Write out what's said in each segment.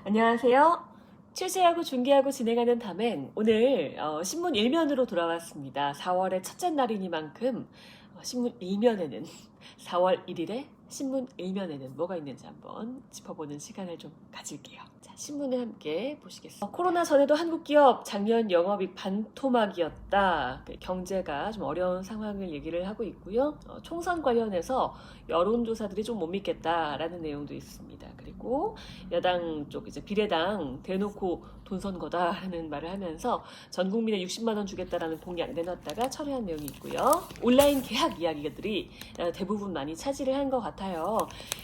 안녕하세요. 취재하고 중계하고 진행하는 담행, 오늘 신문 일면으로 돌아왔습니다. 4월의 첫째 날이니만큼 신문 일면에는 4월 1일에 신문 일면에는 뭐가 있는지 한번 짚어보는 시간을 좀 가질게요. 자, 신문을 함께 보시겠습니다. 코로나 전에도 한국 기업 작년 영업이익 반토막이었다. 경제가 좀 어려운 상황을 얘기를 하고 있고요. 총선 관련해서 여론조사들이 좀 못 믿겠다라는 내용도 있습니다. 그리고 여당 쪽 이제 비례당 대놓고 돈 선거다라는 말을 하면서 전 국민에 60만 원 주겠다라는 공약 내놨다가 철회한 내용이 있고요. 온라인 계약 이야기들이 대부분 많이 차지를 한 것 같아요.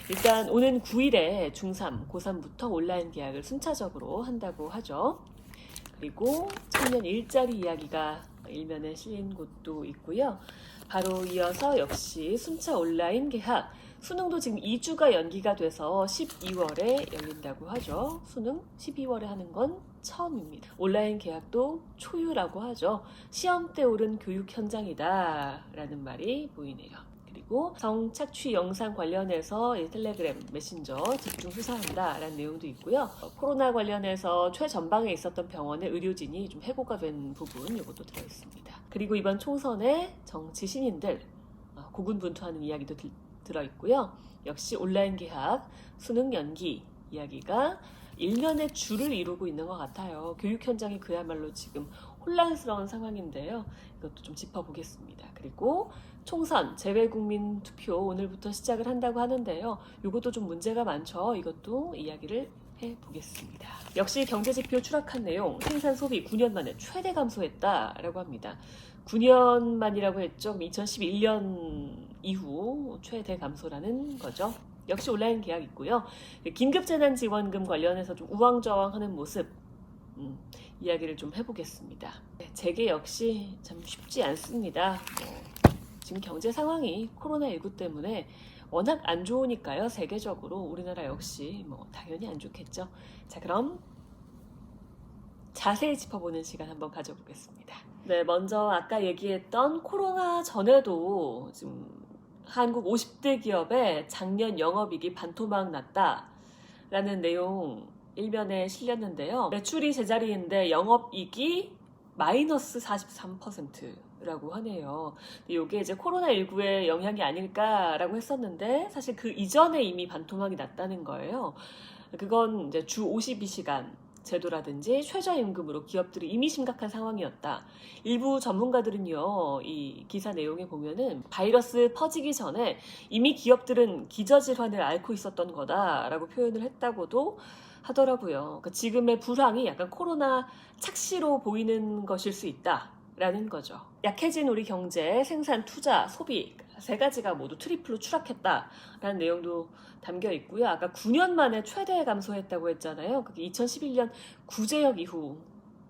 일단 오는 9일에 중3, 고3부터 온라인 계약을 순차적으로 한다고 하죠. 그리고 청년 일자리 이야기가 일면에 실린 곳도 있고요. 바로 이어서 역시 순차 온라인 계약, 수능도 지금 2주가 연기가 돼서 12월에 열린다고 하죠. 수능 12월에 하는 건 처음입니다. 온라인 계약도 초유라고 하죠. 시험 때 오른 교육 현장이다 라는 말이 보이네요. 그리고 성착취 영상 관련해서 텔레그램 메신저 집중 수사한다 라는 내용도 있고요. 코로나 관련해서 최전방에 있었던 병원의 의료진이 좀 해고가 된 부분 이것도 들어있습니다. 그리고 이번 총선에 정치 신인들 고군분투하는 이야기도 들어있고요. 역시 온라인 계약, 수능 연기 이야기가 일면의 줄을 이루고 있는 것 같아요. 교육 현장이 그야말로 지금 혼란스러운 상황인데요. 이것도 좀 짚어보겠습니다. 그리고 총선, 재외국민 투표 오늘부터 시작을 한다고 하는데요. 이것도 좀 문제가 많죠. 이것도 이야기를 해보겠습니다. 역시 경제지표 추락한 내용, 생산 소비 9년 만에 최대 감소했다라고 합니다. 9년 만이라고 했죠. 2011년 이후 최대 감소라는 거죠. 역시 온라인 계약 있고요. 긴급재난지원금 관련해서 좀 우왕좌왕하는 모습 이야기를 좀 해보겠습니다. 재계 역시 참 쉽지 않습니다. 지금 경제 상황이 코로나19 때문에 워낙 안 좋으니까요. 세계적으로 우리나라 역시 당연히 안 좋겠죠. 자, 그럼 자세히 짚어보는 시간 한번 가져보겠습니다. 네, 먼저 아까 얘기했던 코로나 전에도 지금 한국 50대 기업의 작년 영업이익이 반토막 났다라는 내용 일면에 실렸는데요. 매출이 제자리인데 영업이익이 마이너스 43%라고 하네요. 이게 이제 코로나19의 영향이 아닐까라고 했었는데 사실 그 이전에 이미 반토막이 났다는 거예요. 그건 이제 주 52시간 제도라든지 최저임금으로 기업들이 이미 심각한 상황이었다. 일부 전문가들은요, 이 기사 내용에 보면은 바이러스 퍼지기 전에 이미 기업들은 기저질환을 앓고 있었던 거다라고 표현을 했다고도 하더라고요. 그러니까 지금의 불황이 약간 코로나 착시로 보이는 것일 수 있다라는 거죠. 약해진 우리 경제, 생산, 투자, 소비 세 가지가 모두 트리플로 추락했다라는 내용도 담겨 있고요. 아까 9년 만에 최대 감소했다고 했잖아요. 그게 2011년 구제역 이후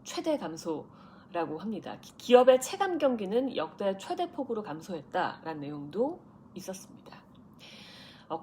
최대 감소라고 합니다. 기업의 체감 경기는 역대 최대 폭으로 감소했다라는 내용도 있었습니다.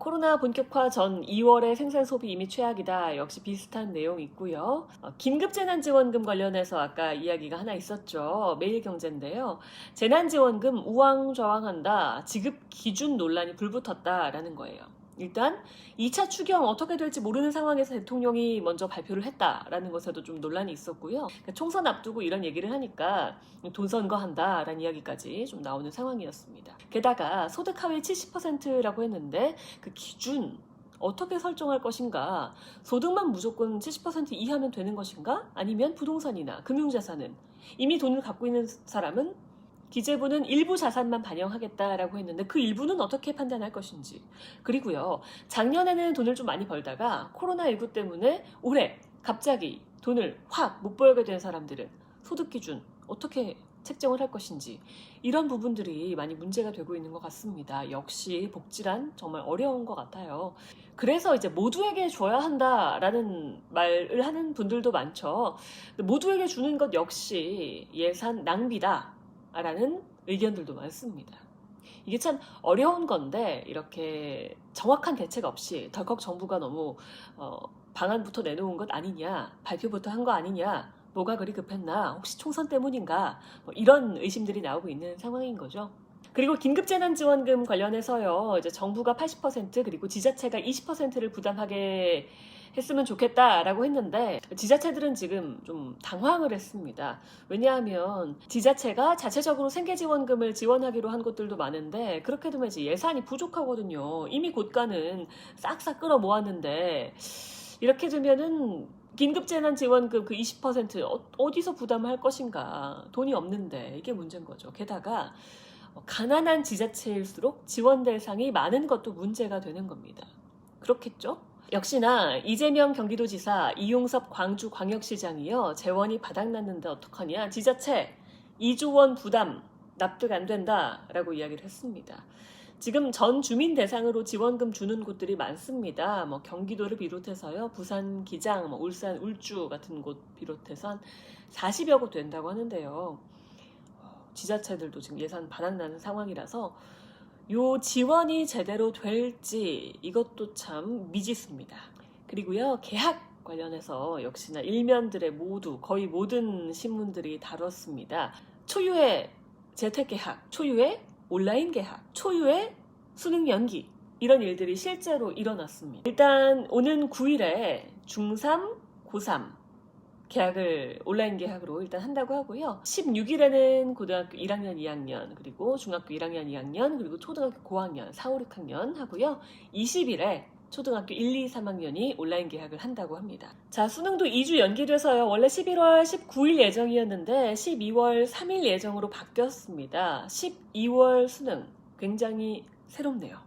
코로나 본격화 전 2월에 생산 소비 이미 최악이다. 역시 비슷한 내용 있고요. 긴급재난지원금 관련해서 아까 이야기가 하나 있었죠. 매일경제인데요. 재난지원금 우왕좌왕한다. 지급 기준 논란이 불붙었다라는 거예요. 일단 2차 추경 어떻게 될지 모르는 상황에서 대통령이 먼저 발표를 했다라는 것에도 좀 논란이 있었고요. 그러니까 총선 앞두고 이런 얘기를 하니까 돈 선거한다라는 이야기까지 좀 나오는 상황이었습니다. 게다가 소득 하위 70%라고 했는데 그 기준 어떻게 설정할 것인가? 소득만 무조건 70% 이하면 되는 것인가? 아니면 부동산이나 금융자산은 이미 돈을 갖고 있는 사람은 기재부는 일부 자산만 반영하겠다라고 했는데 그 일부는 어떻게 판단할 것인지. 그리고요, 작년에는 돈을 좀 많이 벌다가 코로나19 때문에 올해 갑자기 돈을 확 못 벌게 된 사람들은 소득 기준 어떻게 책정을 할 것인지, 이런 부분들이 많이 문제가 되고 있는 것 같습니다. 역시 복지란 정말 어려운 것 같아요. 그래서 이제 모두에게 줘야 한다라는 말을 하는 분들도 많죠. 모두에게 주는 것 역시 예산 낭비다 라는 의견들도 많습니다. 이게 참 어려운 건데 이렇게 정확한 대책 없이 덜컥 정부가 너무 방안부터 내놓은 것 아니냐, 발표부터 한 거 아니냐, 뭐가 그리 급했나, 혹시 총선 때문인가, 이런 의심들이 나오고 있는 상황인 거죠. 그리고 긴급재난지원금 관련해서요, 이제 정부가 80% 그리고 지자체가 20%를 부담하게 했으면 좋겠다라고 했는데 지자체들은 지금 좀 당황을 했습니다. 왜냐하면 지자체가 자체적으로 생계지원금을 지원하기로 한 곳들도 많은데 그렇게 되면 이제 예산이 부족하거든요. 이미 고가는 싹싹 끌어 모았는데 이렇게 되면은 긴급재난지원금 그 20% 어디서 부담할 것인가. 돈이 없는데 이게 문제인 거죠. 게다가 가난한 지자체일수록 지원 대상이 많은 것도 문제가 되는 겁니다. 그렇겠죠? 역시나 이재명 경기도지사, 이용섭 광주광역시장이요. 재원이 바닥났는데 어떡하냐. 지자체 2조 원 부담 납득 안 된다라고 이야기를 했습니다. 지금 전 주민 대상으로 지원금 주는 곳들이 많습니다. 뭐 경기도를 비롯해서요, 부산 기장, 뭐 울산 울주 같은 곳 비롯해서 한 40여 곳 된다고 하는데요. 지자체들도 지금 예산 바닥나는 상황이라서 요 지원이 제대로 될지 이것도 참 미지수입니다. 그리고요, 계약 관련해서 역시나 일면들의 거의 모든 신문들이 다뤘습니다. 초유의 재택계약, 초유의 온라인 계약, 초유의 수능 연기 이런 일들이 실제로 일어났습니다. 일단 오는 9일에 중3, 고3 계약을 온라인 계약으로 일단 한다고 하고요. 16일에는 고등학교 1학년, 2학년, 그리고 중학교 1학년, 2학년, 그리고 초등학교 고학년, 4, 5, 6학년 하고요. 20일에 초등학교 1, 2, 3학년이 온라인 계약을 한다고 합니다. 자, 수능도 2주 연기돼서요. 원래 11월 19일 예정이었는데 12월 3일 예정으로 바뀌었습니다. 12월 수능 굉장히 새롭네요.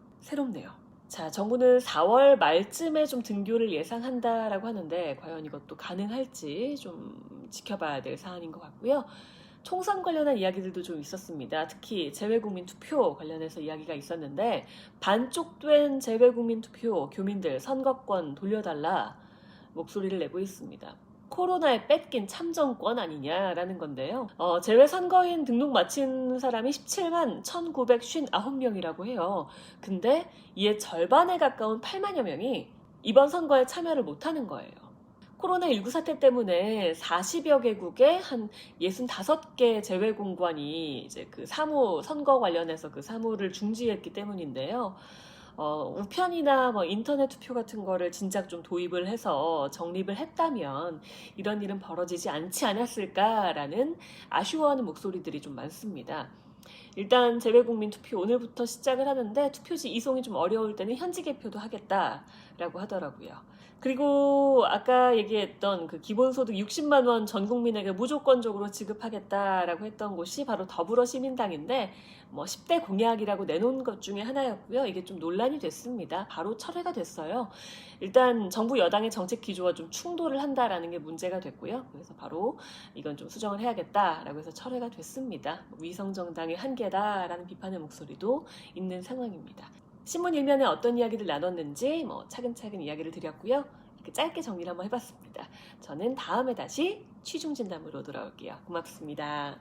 자, 정부는 4월 말쯤에 좀 등교를 예상한다라고 하는데 과연 이것도 가능할지 좀 지켜봐야 될 사안인 것 같고요. 총선 관련한 이야기들도 좀 있었습니다. 특히 재외국민 투표 관련해서 이야기가 있었는데 반쪽된 재외국민 투표 교민들 선거권 돌려달라 목소리를 내고 있습니다. 코로나에 뺏긴 참정권 아니냐라는 건데요. 재외선거인 등록 마친 사람이 17만 1959명이라고 해요. 근데 이에 절반에 가까운 8만여 명이 이번 선거에 참여를 못하는 거예요. 코로나19 사태 때문에 40여 개국의 한 65개 재외공관이 이제 그 선거 관련해서 그 사무를 중지했기 때문인데요. 우편이나 뭐 인터넷 투표 같은 거를 진작 좀 도입을 해서 정립을 했다면 이런 일은 벌어지지 않지 않았을까라는 아쉬워하는 목소리들이 좀 많습니다. 일단 재외국민 투표 오늘부터 시작을 하는데 투표지 이송이 좀 어려울 때는 현지 개표도 하겠다라고 하더라고요. 그리고 아까 얘기했던 그 기본소득 60만 원 전 국민에게 무조건적으로 지급하겠다라고 했던 곳이 바로 더불어시민당인데 뭐 10대 공약이라고 내놓은 것 중에 하나였고요. 이게 좀 논란이 됐습니다. 바로 철회가 됐어요. 일단 정부 여당의 정책 기조와 좀 충돌을 한다라는 게 문제가 됐고요. 그래서 바로 이건 좀 수정을 해야겠다라고 해서 철회가 됐습니다. 위성정당의 한계다라는 비판의 목소리도 있는 상황입니다. 신문 일면에 어떤 이야기를 나눴는지 차근차근 이야기를 드렸고요. 이렇게 짧게 정리를 한번 해봤습니다. 저는 다음에 다시 취중진담으로 돌아올게요. 고맙습니다.